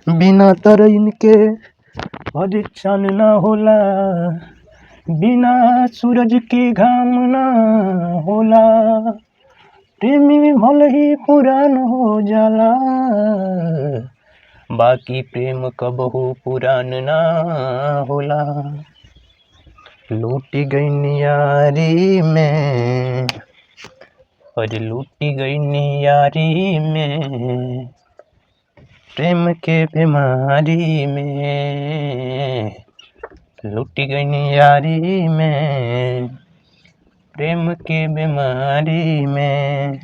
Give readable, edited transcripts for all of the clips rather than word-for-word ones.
बिना तरइन के चान ना होला, बिना सूरज के घाम ना होला, प्रेमी भले ही पुरान हो जाला, बाकी प्रेम कबहू पुरान ना होला। लूटी गई नियारी में, अरे लूटी गई नियारी में, प्रेम के बीमारी में, लूटी गई नियारी में, प्रेम के बीमारी में।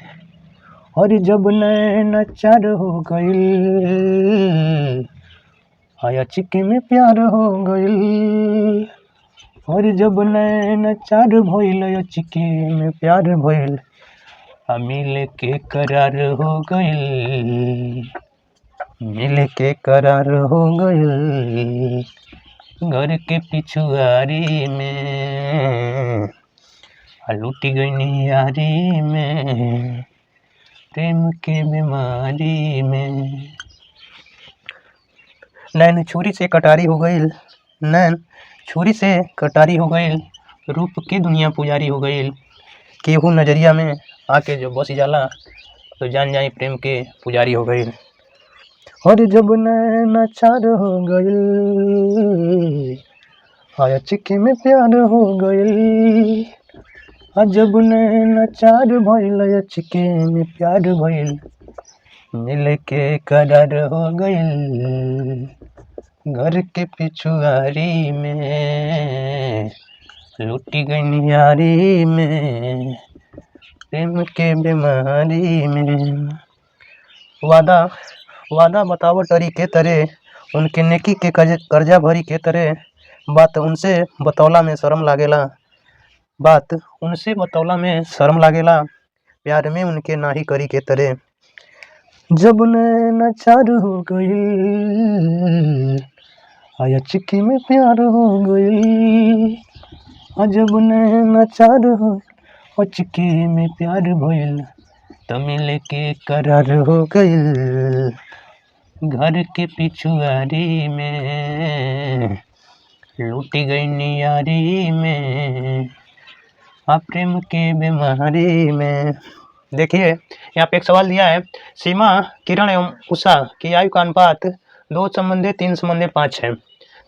और जब नैन चार हो गइल, आया चिके में प्यार हो गइल। और जब नैन चार भइल, आया चिके में प्यार भइल, मिल के करार हो गइल, मिल के करार हो गइल, घर के पिछुआरी में, लूटी गई नियारी में, प्रेम के बीमारी में। नैन छुरी से कटारी हो गइल, नैन छुरी से कटारी हो गइल, रूप के दुनिया पुजारी हो गइल। केहू नजरिया में आके जो बस जाला, तो जान जाई प्रेम के पुजारी हो गइल। और जब नैन चार हो गइल, आया चिके में प्यार हो गइल। जब नैन चार भइल, आया चिके में प्यार भइल, मिल के करार हो गइल, घर के पिछुआरी में, लूटी गई नियारी में, प्रेम के बीमारी में। वादा वादा बतावट टरी के तरह, उनके नेकी के कर्जा भरी के तरह, बात उनसे बतौला में शर्म लागेला, बात उनसे बतौला में शर्म लागेला, प्यार में उनके नाही करी के तरह। जब नैन चार हो गइल, आया चिके में प्यार हो गइल। जब नैन चार हो, चिके में प्यार भइल, तो मिल के करार हो गइल, घर के पिछुआरी में, लूटी गई नियारी में, प्रेम के बीमारी में। देखिए यहाँ पे एक सवाल दिया है, सीमा, किरण एवं उषा की आयु का अनुपात 2:3:5 है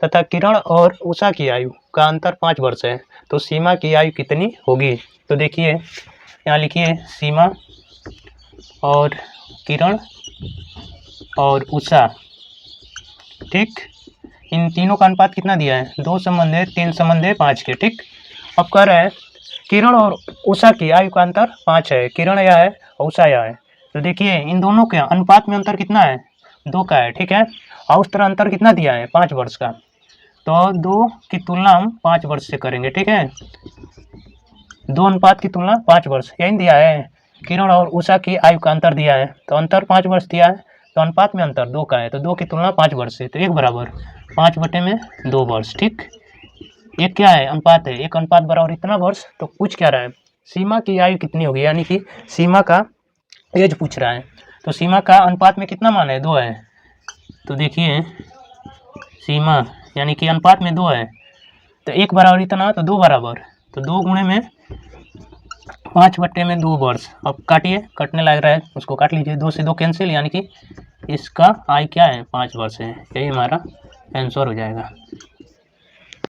तथा किरण और उषा की आयु का अंतर 5 वर्ष है, तो सीमा की आयु कितनी होगी। तो देखिए यहाँ लिखिए, सीमा और किरण और उषा, ठीक, इन तीनों का अनुपात कितना दिया है, 2:3:5 के, ठीक। अब कह रहे हैं किरण और उषा की आयु का अंतर 5 है, किरण यह है और उषा यह है। तो देखिए इन दोनों के अनुपात में अंतर कितना है, 2 का है, ठीक है। और उस तरह अंतर कितना दिया है, 5 वर्ष का, तो 2 की तुलना हम 5 वर्ष से करेंगे, ठीक है। 2 अनुपात की तुलना 5 वर्ष, यही दिया है। किरण और उषा की आयु का अंतर दिया है, तो अंतर 5 वर्ष दिया है, तो अनुपात में अंतर 2 का है, तो 2 की तुलना 5 वर्ष से, तो 1 बराबर 5/2 वर्ष, ठीक। एक क्या है, अनुपात है, एक अनुपात बराबर इतना वर्ष। तो पूछ क्या रहा है, सीमा की आयु कितनी होगी, यानी कि सीमा का एज पूछ रहा है। तो सीमा का अनुपात में कितना मान है, 2 है। तो देखिए सीमा यानी कि अनुपात में 2 है, तो 1 बराबर इतना, तो 2 बराबर, तो 2 गुणे में 5/2 वर्ष। अब काटिए, कटने लग रहा है, उसको काट लीजिए, 2 से 2 कैंसिल, यानी कि इसका आयु क्या है, 5 वर्ष है। यही हमारा आंसर हो जाएगा।